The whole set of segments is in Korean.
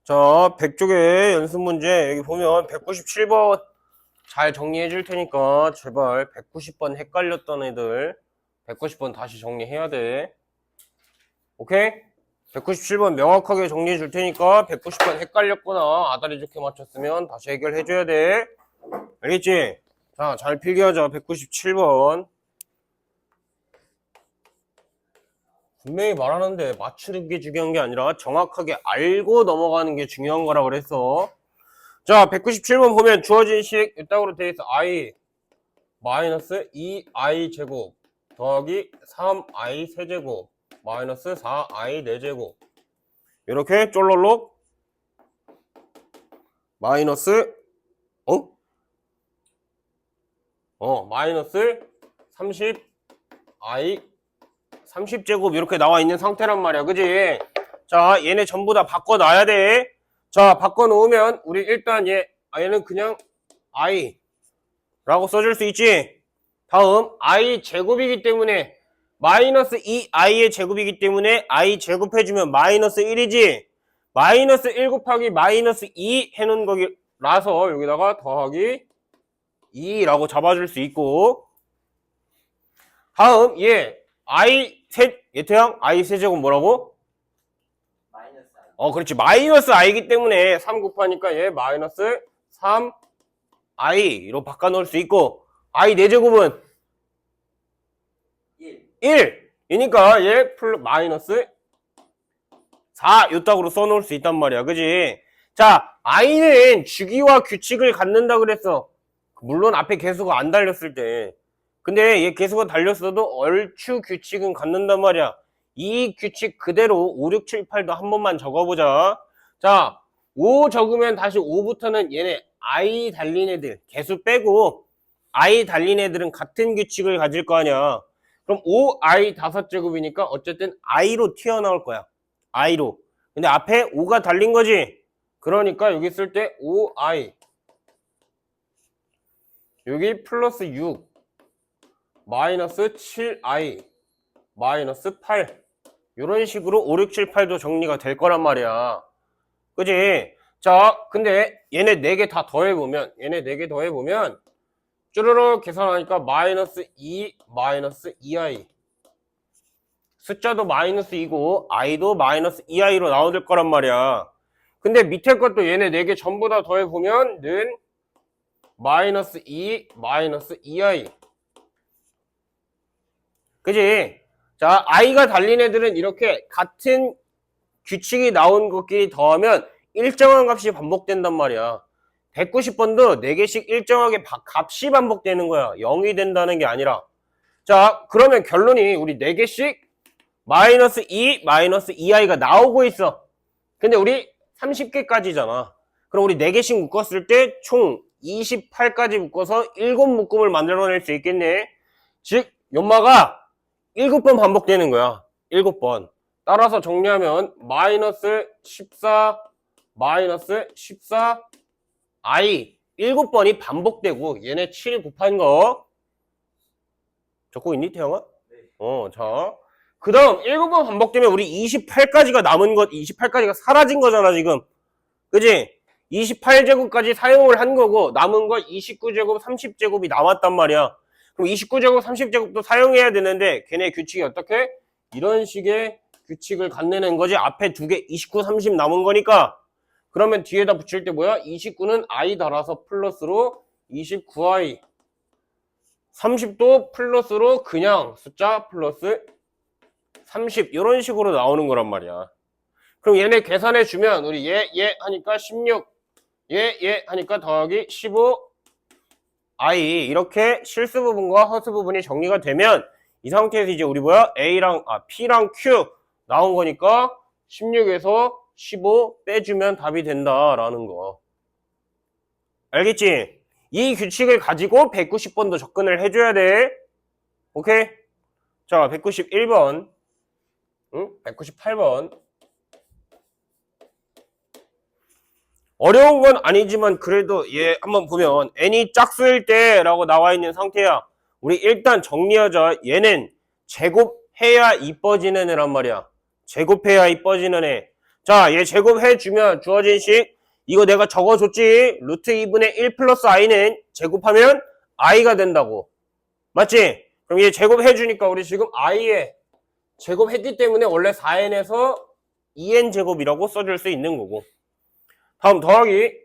자, 100쪽의 연습 문제 여기 보면 197번 잘 정리해 줄 테니까 제발 190번 헷갈렸던 애들 190번 다시 정리해야 돼. 오케이? 197번 명확하게 정리해 줄 테니까 190번 헷갈렸거나 아다리 좋게 맞췄으면 다시 해결해 줘야 돼. 알겠지? 자, 잘 필기하자. 197번. 분명히 말하는데 맞추는 게 중요한 게 아니라 정확하게 알고 넘어가는 게 중요한 거라 그랬어. 자, 197번 보면 주어진 식 이따구로 되어 있어. i 마이너스 2i 제곱 더하기 3i 세제곱 마이너스 4i 4제곱 이렇게 쫄롤록 마이너스 마이너스 30i 30제곱 이렇게 나와 있는 상태란 말이야. 그지? 자, 얘네 전부 다 바꿔놔야 돼. 자, 바꿔놓으면 우리 일단 얘는 그냥 i 라고 써줄 수 있지. 다음 i 제곱이기 때문에 마이너스 2i의 제곱이기 때문에 i 제곱해주면 마이너스 1이지. 마이너스 1 곱하기 마이너스 2 해놓은 거라서 여기다가 더하기 2라고 잡아줄 수 있고, 다음 태양 i 세제곱 뭐라고? 마이너스 i. 그렇지. 마이너스 i이기 때문에 3 곱하니까 얘 마이너스 3i로 바꿔놓을 수 있고, i 4제곱은 1 이니까 얘 마이너스 4 요딱으로 써놓을 수 있단 말이야. 그지? 자, i는 주기와 규칙을 갖는다 그랬어. 물론 앞에 개수가 안 달렸을 때. 근데 얘 개수가 달렸어도 얼추 규칙은 갖는단 말이야. 이 규칙 그대로 5, 6, 7, 8도 한 번만 적어보자. 자, 5 적으면 다시 5부터는 얘네 i 달린 애들 개수 빼고 i 달린 애들은 같은 규칙을 가질 거 아니야. 그럼 5i 5제곱이니까 어쨌든 i로 튀어나올 거야. i로. 근데 앞에 5가 달린 거지. 그러니까 여기 쓸 때 5i 여기 플러스 6 마이너스 7i 마이너스 8 이런 식으로 5, 6, 7, 8도 정리가 될 거란 말이야. 그지? 자, 근데 얘네 4개 다 더해보면 쭈르륵 계산하니까 마이너스 2 마이너스 2i 숫자도 마이너스 2고 i도 마이너스 2i로 나올 거란 말이야. 근데 밑에 것도 얘네 4개 전부 다 더해보면 는 마이너스 2 마이너스 2i 그지? 자, i가 달린 애들은 이렇게 같은 규칙이 나온 것끼리 더하면 일정한 값이 반복된단 말이야. 190번도 4개씩 일정하게 값이 반복되는 거야. 0이 된다는 게 아니라. 자, 그러면 결론이 우리 4개씩 마이너스 2, 마이너스 2i가 나오고 있어. 근데 우리 30개까지잖아. 그럼 우리 4개씩 묶었을 때 총 28까지 묶어서 7묶음을 만들어낼 수 있겠네. 즉, 연마가 7번 반복되는 거야. 7번. 따라서 정리하면 마이너스 14, 마이너스 14, i 7번이 반복되고 얘네 7 곱한 거 적고 있니, 태영아? 네. 자. 그 다음 7번 반복되면 우리 28까지가 남은 것, 28까지가 사라진 거잖아, 지금. 그지? 28제곱까지 사용을 한 거고 남은 거 29제곱, 30제곱이 남았단 말이야. 그럼 29제곱, 30제곱도 사용해야 되는데 걔네 규칙이 어떻게? 이런 식의 규칙을 갖내는 거지. 앞에 2개 29, 30 남은 거니까. 그러면 뒤에다 붙일 때 뭐야? 29는 i 달아서 플러스로 29i 30도 플러스로 그냥 숫자 플러스 30 이런 식으로 나오는 거란 말이야. 그럼 얘네 계산해 주면 우리 얘 하니까 16 얘 하니까 더하기 15i 이렇게 실수 부분과 허수 부분이 정리가 되면 이 상태에서 이제 우리 P랑 Q 나온 거니까 16에서 15 빼주면 답이 된다라는 거. 알겠지? 이 규칙을 가지고 190번도 접근을 해줘야 돼. 오케이? 자, 191번. 198번. 어려운 건 아니지만 그래도 얘 한번 보면 n이 짝수일 때 라고 나와 있는 상태야. 우리 일단 정리하자. 얘는 제곱해야 이뻐지는 애란 말이야. 제곱해야 이뻐지는 애. 자, 얘 제곱해주면 주어진 식, 이거 내가 적어줬지? 루트 2분의 1 플러스 i는 제곱하면 i가 된다고. 맞지? 그럼 얘 제곱해주니까 우리 지금 i에 제곱했기 때문에 원래 4n에서 2n 제곱이라고 써줄 수 있는 거고. 다음 더하기.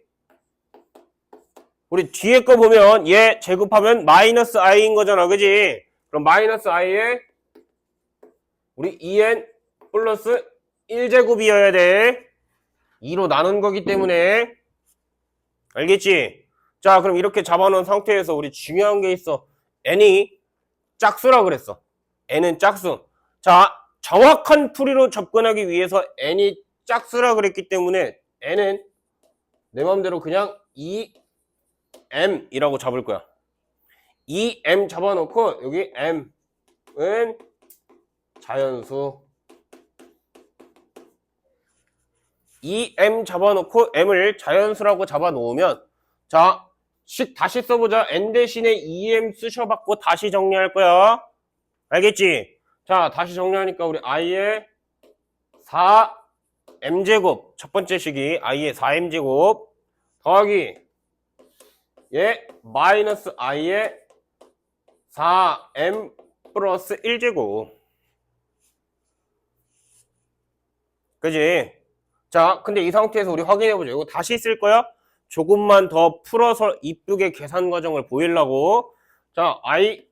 우리 뒤에 거 보면 얘 제곱하면 마이너스 i인 거잖아. 그지? 그럼 마이너스 i에 우리 2n 플러스 1제곱이어야 돼. 2로 나눈 거기 때문에. 알겠지? 자, 그럼 이렇게 잡아놓은 상태에서 우리 중요한 게 있어. n이 짝수라 그랬어. n은 짝수. 자, 정확한 풀이로 접근하기 위해서 n이 짝수라 그랬기 때문에 n은 내 맘대로 그냥 2m이라고 잡을 거야. 2m 잡아놓고 여기 m은 자연수. 2m 잡아놓고 m을 자연수라고 잡아놓으면 자, 식 다시 써보자. n 대신에 2m 쓰셔봤고 다시 정리할 거야. 알겠지? 자, 다시 정리하니까 우리 i의 4m제곱 첫 번째 식이 i의 4m제곱 더하기 얘 마이너스 i의 4m 플러스 1제곱. 그지? 자, 근데 이 상태에서 우리 확인해보자. 이거 다시 쓸 거야? 조금만 더 풀어서 이쁘게 계산 과정을 보이려고. 자, i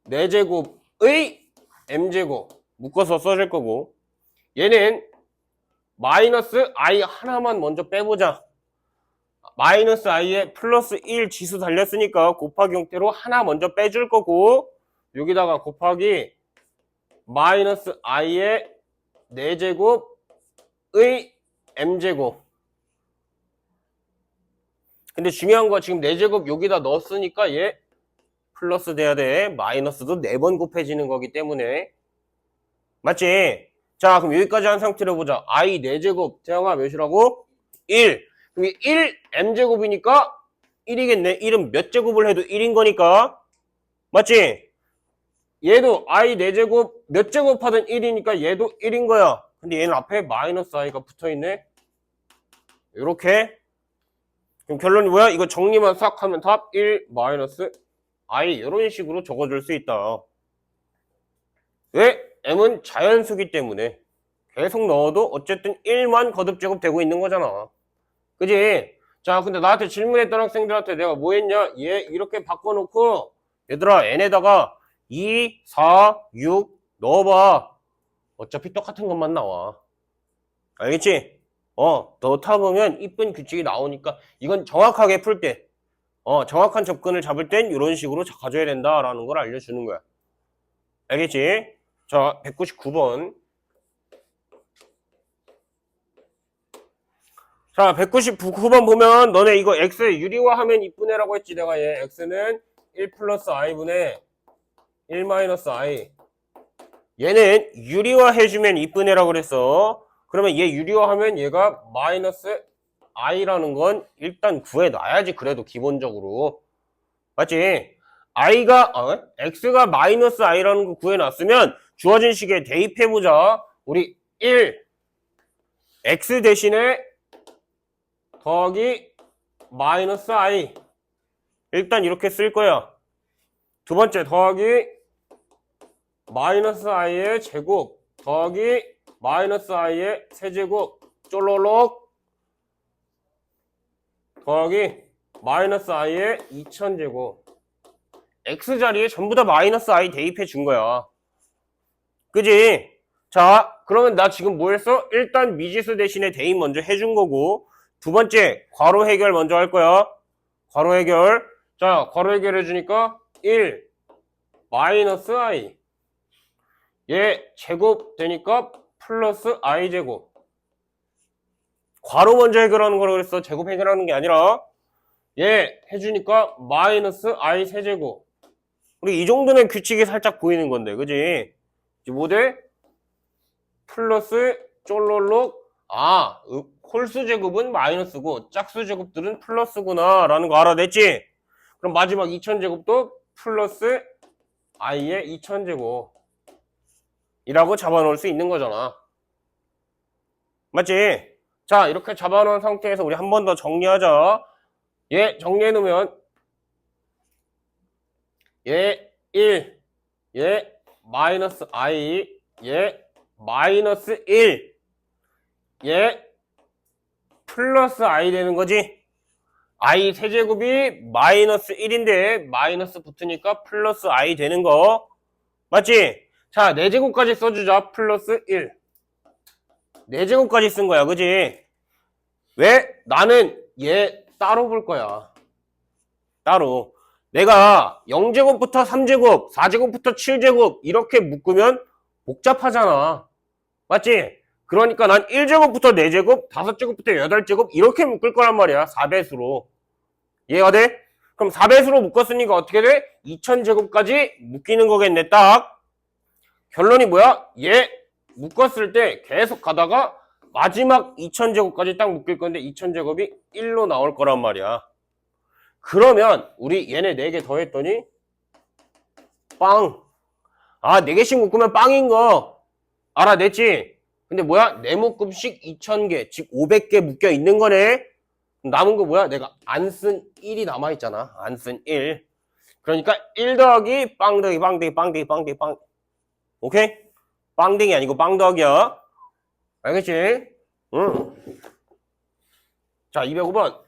4제곱의 m제곱 묶어서 써줄 거고, 얘는 마이너스 i 하나만 먼저 빼보자. 마이너스 i에 플러스 1 지수 달렸으니까 곱하기 형태로 하나 먼저 빼줄 거고, 여기다가 곱하기 마이너스 i의 4제곱의 m제곱. 근데 중요한 거 지금 4제곱 여기다 넣었으니까 얘 플러스 돼야 돼. 마이너스도 4번 곱해지는 거기 때문에. 맞지? 자, 그럼 여기까지 한 상태로 보자. i 4제곱 태영아 몇이라고? 1. 그럼 1 m제곱이니까 1이겠네. 1은 몇 제곱을 해도 1인 거니까. 맞지? 얘도 i 4제곱 몇 제곱하든 1이니까 얘도 1인 거야. 근데 얘는 앞에 마이너스 i가 붙어있네. 요렇게. 그럼 결론이 뭐야? 이거 정리만 싹 하면 답 1 마이너스 i 이런 식으로 적어줄 수 있다. 왜? m은 자연수기 때문에 계속 넣어도 어쨌든 1만 거듭제곱 되고 있는 거잖아. 그지? 자, 근데 나한테 질문했던 학생들한테 내가 뭐 했냐? 얘 이렇게 바꿔놓고 얘들아 n에다가 2, 4, 6 넣어봐. 어차피 똑같은 것만 나와. 알겠지? 넣다 보면 이쁜 규칙이 나오니까 이건 정확하게 풀 때, 정확한 접근을 잡을 땐 이런 식으로 가져야 된다라는 걸 알려주는 거야. 알겠지? 자, 199번. 자, 199번 보면 너네 이거 x 유리화하면 이쁜 애라고 했지. 내가 얘 x는 1 플러스 i분의 1 마이너스 i. 얘는 유리화 해주면 이쁜 애라고 그랬어. 그러면 얘 유리화하면 얘가 마이너스 i라는 건 일단 구해놔야지. 그래도 기본적으로. 맞지? x가 마이너스 i라는 거 구해놨으면 주어진 식에 대입해보자. 우리 1 x 대신에 더하기 마이너스 i. 일단 이렇게 쓸 거야. 두 번째 더하기 마이너스 i의 제곱 더하기 마이너스 i의 세제곱 쫄로록 더하기 마이너스 i의 2000제곱. x 자리에 전부 다 마이너스 i 대입해 준 거야. 그지? 자, 그러면 나 지금 뭐 했어? 일단 미지수 대신에 대입 먼저 해준 거고, 두 번째 괄호 해결 먼저 할 거야. 괄호 해결. 자, 괄호 해결 해주니까 1 마이너스 i. 얘 제곱 되니까 플러스 i 제곱. 괄호 먼저 해결하는 거라고 그랬어. 제곱 해결하는 게 아니라. 얘 해주니까 마이너스 i 세제곱. 우리 이 정도면 규칙이 살짝 보이는 건데, 그지? 이제 뭐 돼? 플러스 쫄롤록. 홀수 제곱은 마이너스고 짝수 제곱들은 플러스구나 라는 거 알아냈지? 그럼 마지막 2000제곱도 플러스 i의 2000제곱 이라고 잡아놓을 수 있는 거잖아. 맞지? 자, 이렇게 잡아놓은 상태에서 우리 한 번 더 정리하자. 얘 정리해놓으면 얘 1, 얘 마이너스 i, 얘 마이너스 1, 얘 플러스 i 되는 거지. i 세제곱이 마이너스 1인데 마이너스 붙으니까 플러스 i 되는 거 맞지? 자, 4제곱까지 써주자. 플러스 1. 4제곱까지 쓴 거야, 그지? 왜? 나는 얘 따로 볼 거야. 따로. 내가 0제곱부터 3제곱, 4제곱부터 7제곱 이렇게 묶으면 복잡하잖아. 맞지? 그러니까 난 1제곱부터 4제곱, 5제곱부터 8제곱 이렇게 묶을 거란 말이야. 4배수로. 이해가 돼? 그럼 4배수로 묶었으니까 어떻게 돼? 2000제곱까지 묶이는 거겠네, 딱. 결론이 뭐야? 얘 묶었을 때 계속 가다가 마지막 2000제곱까지 딱 묶일 건데 2000제곱이 1로 나올 거란 말이야. 그러면 우리 얘네 4개 더했더니 빵. 아, 4개씩 묶으면 빵인 거 알아냈지? 근데 뭐야? 4묶음씩 2000개, 즉 500개 묶여 있는 거네. 남은 거 뭐야? 내가 안 쓴 1이 남아있잖아. 안 쓴 1. 그러니까 1 더하기 빵 더하기 빵 더하기 빵 더하기 빵 더하기 빵. 오케이? 빵댕이 아니고 빵 더하기야. 알겠지? 응. 자, 205번.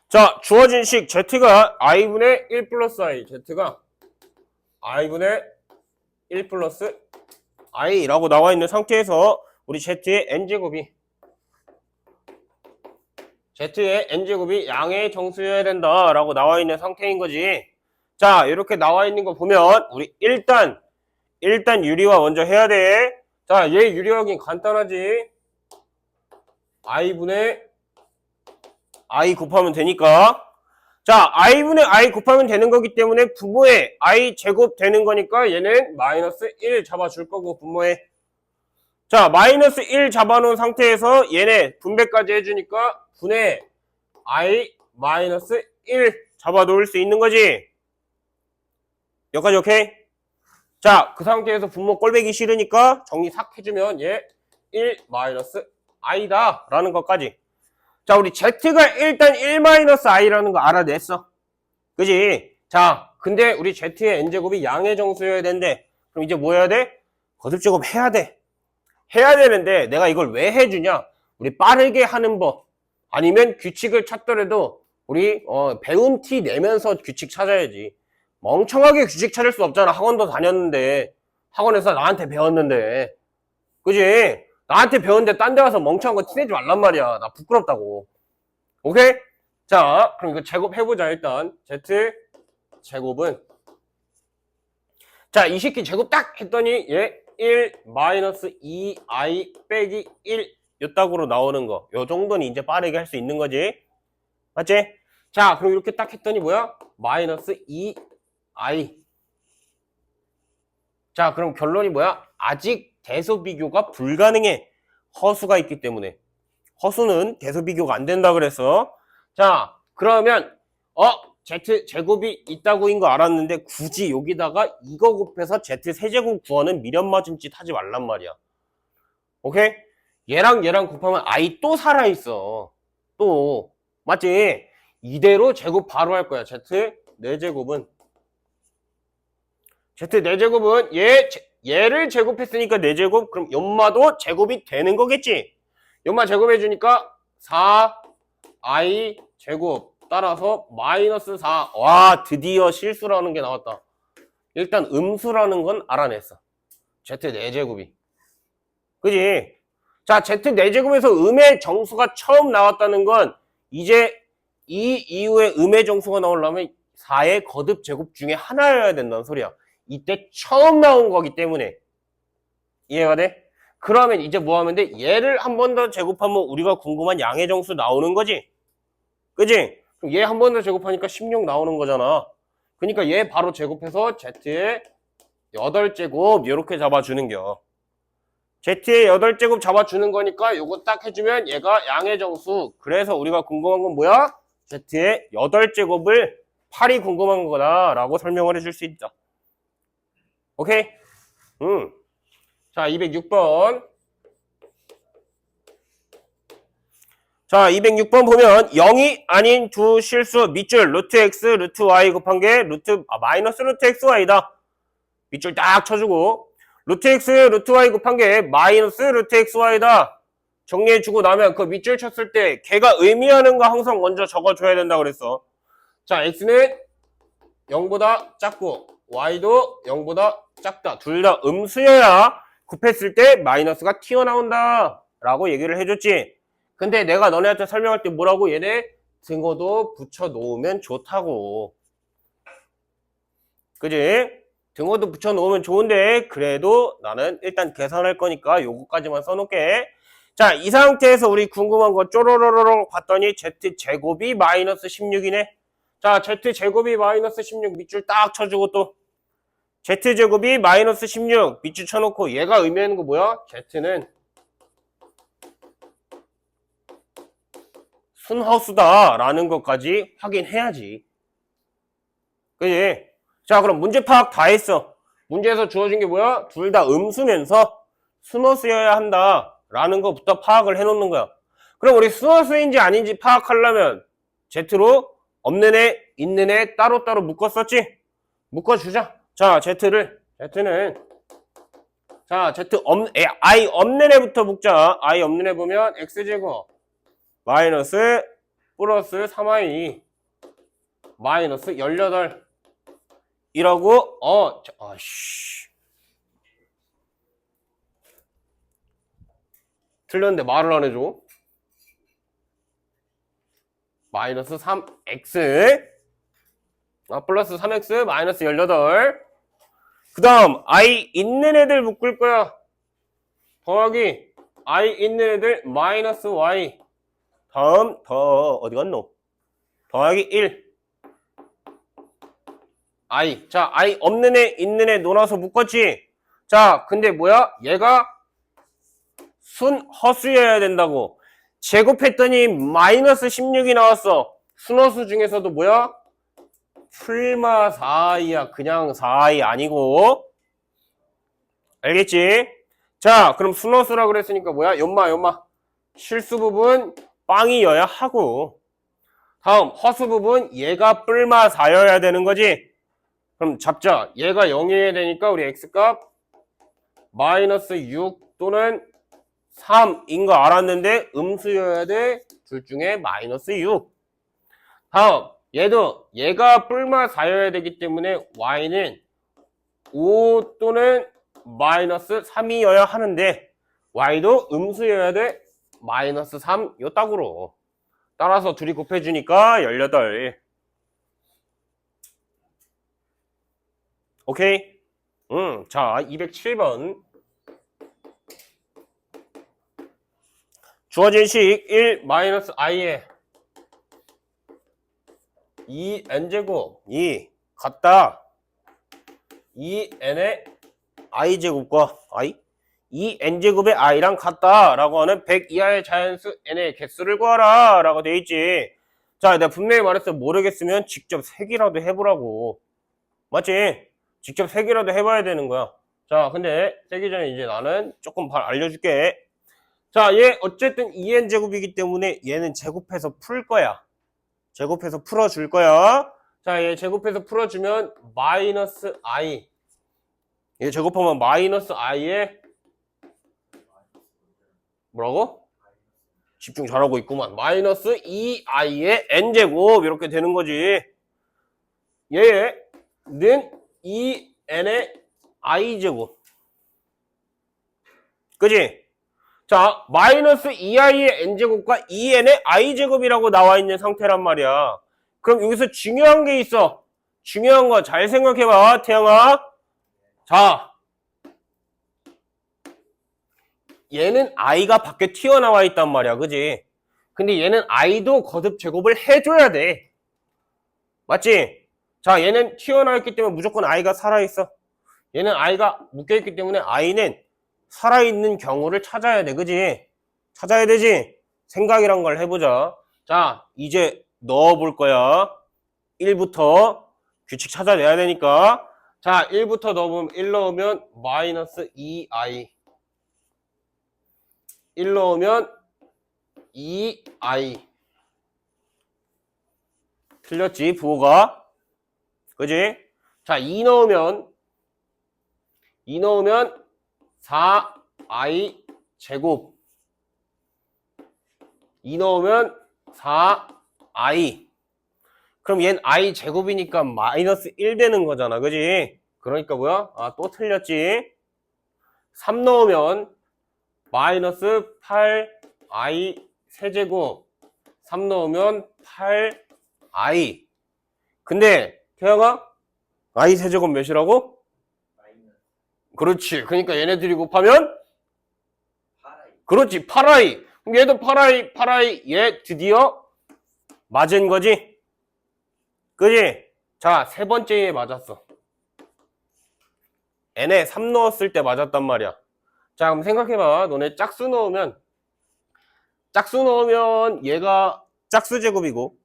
자, 주어진 식 z가 i분의 1 플러스 i. z가 i분의 1 플러스 i라고 나와 있는 상태에서 우리 z의 n제곱이 양의 정수여야 된다라고 나와 있는 상태인 거지. 자, 이렇게 나와 있는 거 보면 우리 일단 유리화 먼저 해야 돼. 자, 얘 유리화하긴 간단하지. i분의 i 곱하면 되니까. 자, i분의 i 곱하면 되는 거기 때문에 분모에 i 제곱 되는 거니까 얘는 마이너스 1 잡아줄 거고 분모에. 자, 마이너스 1 잡아놓은 상태에서 얘네 분배까지 해주니까 분의 i 마이너스 1 잡아놓을 수 있는 거지. 여기까지 오케이? 자, 그 상태에서 분모 꼴배기 싫으니까 정리 싹 해주면 얘 1 마이너스 i다 라는 것까지. 자, 우리 z가 일단 1 마이너스 i라는 거 알아냈어. 그지? 자, 근데 우리 z의 n제곱이 양의 정수여야 되는데 그럼 이제 뭐 해야 돼? 거듭제곱 해야 돼. 해야 되는데 내가 이걸 왜 해주냐? 우리 빠르게 하는 법 아니면 규칙을 찾더라도 우리 배운 티 내면서 규칙 찾아야지. 멍청하게 규칙 찾을 수 없잖아. 학원도 다녔는데 학원에서 나한테 배웠는데 그지? 나한테 배웠는데 딴 데 가서 멍청한 거 티내지 말란 말이야. 나 부끄럽다고. 오케이? 자, 그럼 이거 제곱 해보자. 일단 z 제곱은 자, 이 새끼 제곱 딱 했더니 얘 1 마이너스 2i 빼기 1 요딱으로 나오는 거. 요 정도는 이제 빠르게 할 수 있는 거지. 맞지? 자, 그럼 이렇게 딱 했더니 뭐야? 마이너스 2i. 자, 그럼 결론이 뭐야? 아직 대소 비교가 불가능해. 허수가 있기 때문에. 허수는 대소 비교가 안 된다 그랬어. 자, 그러면 z 제곱이 있다고인 거 알았는데 굳이 여기다가 이거 곱해서 z 세제곱 구하는 미련 맞은 짓 하지 말란 말이야. 오케이? 얘랑 얘랑 곱하면 i 또 살아있어. 또 맞지? 이대로 제곱 바로 할 거야. z 4제곱은 z 4제곱은 얘를 제곱했으니까 4제곱. 그럼 연마도 제곱이 되는 거겠지. 연마 제곱해주니까 4i 제곱 따라서 마이너스 4. 와, 드디어 실수라는 게 나왔다. 일단 음수라는 건 알아냈어. z 4제곱이. 그지? 자, z 4제곱에서 음의 정수가 처음 나왔다는 건 이제 이 이후에 음의 정수가 나오려면 4의 거듭 제곱 중에 하나여야 된다는 소리야. 이때 처음 나온 거기 때문에. 이해가 돼? 그러면 이제 뭐 하면 돼? 얘를 한 번 더 제곱하면 우리가 궁금한 양의 정수 나오는 거지? 그지? 얘 한 번 더 제곱하니까 16 나오는 거잖아. 그러니까 얘 바로 제곱해서 z의 8제곱 이렇게 잡아주는겨. z의 8제곱 잡아주는 거니까 요거 딱 해주면 얘가 양의 정수. 그래서 우리가 궁금한 건 뭐야? z의 8제곱을 8이 궁금한 거다 라고 설명을 해줄 수 있다. 오케이? 자, 206번. 자, 206번 보면 0이 아닌 두 실수 밑줄 루트 x 루트 y 곱한 게 마이너스 루트 xy다. 밑줄 딱 쳐주고 루트 x 루트 y 곱한 게 마이너스 루트 xy다. 정리해주고 나면 그 밑줄 쳤을 때 걔가 의미하는 거 항상 먼저 적어줘야 된다 그랬어. 자, x는 0보다 작고 y도 0보다 작다. 둘 다 음수여야 곱했을 때 마이너스가 튀어나온다 라고 얘기를 해줬지. 근데 내가 너네한테 설명할 때 뭐라고? 얘네 등호도 붙여 놓으면 좋다고. 그지? 등호도 붙여 놓으면 좋은데 그래도 나는 일단 계산할 거니까 요거까지만 써놓게. 자, 이 상태에서 우리 궁금한 거 쪼로로로로 봤더니 z제곱이 마이너스 16이네. 자, z제곱이 마이너스 16 밑줄 딱 쳐주고 또 z제곱이 마이너스 16 밑줄 쳐놓고 얘가 의미하는 거 뭐야? z는 순허수다 라는 것까지 확인해야지. 그지? 자, 그럼 문제 파악 다 했어. 문제에서 주어진 게 뭐야? 둘 다 음수면서 순허수여야 한다 라는 것부터 파악을 해놓는 거야. 그럼 우리 순허수인지 아닌지 파악하려면 Z로 없는 애, 있는 애 따로따로 묶었었지? 묶어주자. 자, Z는 자, I 없는 애부터 묶자. I 없는 애 보면 X제곱 마이너스 플러스 3i 마이너스 18 이라고 틀렸는데 말을 안 해줘. 마이너스 3x 플러스 3x 마이너스 18. 그 다음 i 있는 애들 묶을 거야. 더하기 i 있는 애들 마이너스 y. 다음 어디 갔노? 더하기 1 i. 자, i 없는 애 있는 애 놀아서 묶었지. 자, 근데 뭐야? 얘가 순허수여야 된다고. 제곱했더니 마이너스 16이 나왔어. 순허수 중에서도 뭐야? 풀마 4i야. 그냥 4i 아니고. 알겠지? 자, 그럼 순허수라 그랬으니까 뭐야? 연마 실수 부분 빵이여야 하고, 다음 허수 부분 얘가 뿔마 4여야 되는 거지. 그럼 잡자. 얘가 0이어야 되니까 우리 x값 마이너스 6 또는 3인 거 알았는데 음수여야 돼. 둘 중에 마이너스 6. 다음 얘도 얘가 뿔마 4여야 되기 때문에 y는 5 또는 마이너스 3이어야 하는데 y도 음수여야 돼. 마이너스 3 요 딱으로. 따라서 둘이 곱해주니까 18. 오케이? 자, 207번. 주어진 식 1 마이너스 i에 2n제곱 2 같다. 2n의 i제곱과 i 2n제곱의 i랑 같다 라고 하는 100 이하의 자연수 n의 개수를 구하라 라고 돼 있지. 자, 내가 분명히 말했어. 모르겠으면 직접 세기라도 해보라고. 맞지? 직접 세기라도 해봐야 되는 거야. 자, 근데 세기 전에 이제 나는 조금 알려줄게. 자, 얘 어쨌든 2n제곱이기 때문에 얘는 제곱해서 풀 거야. 제곱해서 풀어줄 거야. 자, 얘 제곱해서 풀어주면 마이너스 i. 얘 제곱하면 마이너스 i에 뭐라고? 집중 잘하고 있구만. 마이너스 2i의 n제곱 이렇게 되는 거지. 얘는 2n의 i제곱. 그지? 자, 마이너스 2i의 n제곱과 2n의 i제곱이라고 나와 있는 상태란 말이야. 그럼 여기서 중요한 게 있어. 중요한 거 잘 생각해봐, 태영아. 자, 얘는 i가 밖에 튀어나와 있단 말이야. 그지? 근데 얘는 i도 거듭 제곱을 해줘야 돼. 맞지? 자, 얘는 튀어나와 있기 때문에 무조건 i가 살아있어. 얘는 i가 묶여있기 때문에 i는 살아있는 경우를 찾아야 돼. 그지? 찾아야 되지? 생각이란 걸 해보자. 자, 이제 넣어볼 거야. 1부터 규칙 찾아내야 되니까. 자, 1부터 넣으면 1 넣으면 마이너스 2i 1 넣으면 2i. 틀렸지, 부호가. 그지? 자, 2 넣으면 4i 제곱. 2 넣으면 4i. 그럼 얘는 i 제곱이니까 마이너스 1 되는 거잖아. 그지? 그러니까 뭐야? 아, 또 틀렸지. 3 넣으면 마이너스 8i 세제곱. 3 넣으면 8i. 근데 태양아, i 세제곱 몇이라고? 마이너스 그렇지. 그러니까 얘네들이 곱하면 8i. 그렇지. 8i. 그럼 얘도 8i, 얘 드디어 맞은 거지? 그지? 자, 세 번째에 맞았어. n에 3 넣었을 때 맞았단 말이야. 자, 그럼 생각해봐. 너네 짝수 넣으면 얘가 짝수 제곱이고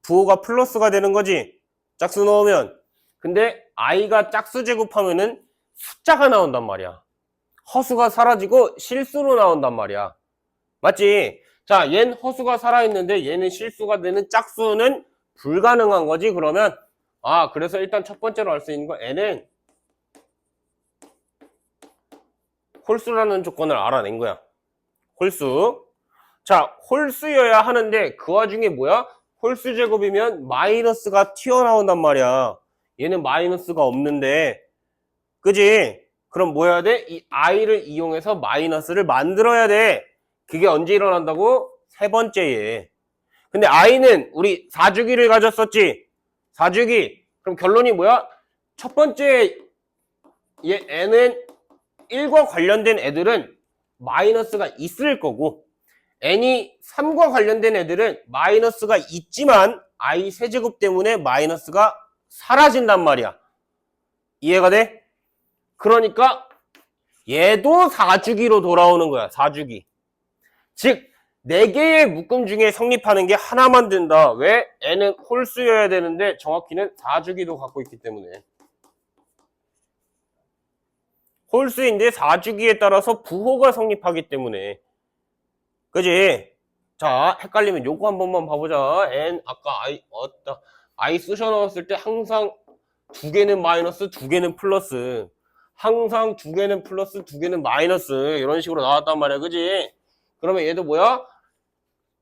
부호가 플러스가 되는 거지. 짝수 넣으면. 근데 i가 짝수 제곱하면은 숫자가 나온단 말이야. 허수가 사라지고 실수로 나온단 말이야. 맞지? 자, 얘는 허수가 살아있는데 얘는 실수가 되는 짝수는 불가능한 거지. 그러면 그래서 일단 첫 번째로 알 수 있는 건 n은 홀수라는 조건을 알아낸 거야. 홀수. 자, 홀수여야 하는데 그 와중에 뭐야? 홀수 제곱이면 마이너스가 튀어나온단 말이야. 얘는 마이너스가 없는데. 그지? 그럼 뭐 해야 돼? 이 i를 이용해서 마이너스를 만들어야 돼. 그게 언제 일어난다고? 세 번째에. 근데 i는 우리 4주기를 가졌었지. 4주기. 그럼 결론이 뭐야? 첫 번째 얘 n은 1과 관련된 애들은 마이너스가 있을 거고 n이 3과 관련된 애들은 마이너스가 있지만 i 세제곱 때문에 마이너스가 사라진단 말이야. 이해가 돼? 그러니까 얘도 4주기로 돌아오는 거야. 4주기. 즉 4개의 묶음 중에 성립하는 게 하나만 된다. 왜? n은 홀수여야 되는데 정확히는 4주기도 갖고 있기 때문에. 홀수인데 4주기에 따라서 부호가 성립하기 때문에. 그지? 자, 헷갈리면 요거 한 번만 봐보자. n 아까 i 쑤셔 넣었을 때 항상 2개는 마이너스, 2개는 플러스. 항상 2개는 플러스, 2개는 마이너스. 이런 식으로 나왔단 말이야. 그지? 그러면 얘도 뭐야?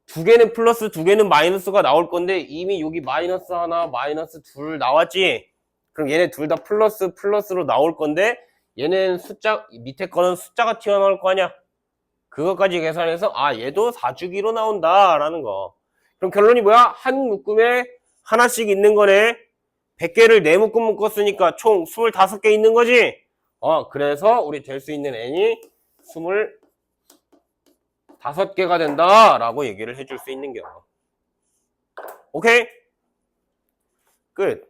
2개는 플러스, 2개는 마이너스가 나올 건데 이미 여기 마이너스 하나, 마이너스 둘 나왔지? 그럼 얘네 둘 다 플러스로 나올 건데 얘는 밑에 거는 숫자가 튀어나올 거 아니야? 그것까지 계산해서 얘도 4주기로 나온다라는 거. 그럼 결론이 뭐야? 한 묶음에 하나씩 있는 거네. 100개를 4묶음 묶었으니까 총 25개 있는 거지? 그래서 우리 될 수 있는 n이 25개가 된다라고 얘기를 해줄 수 있는 겨. 오케이? 끝.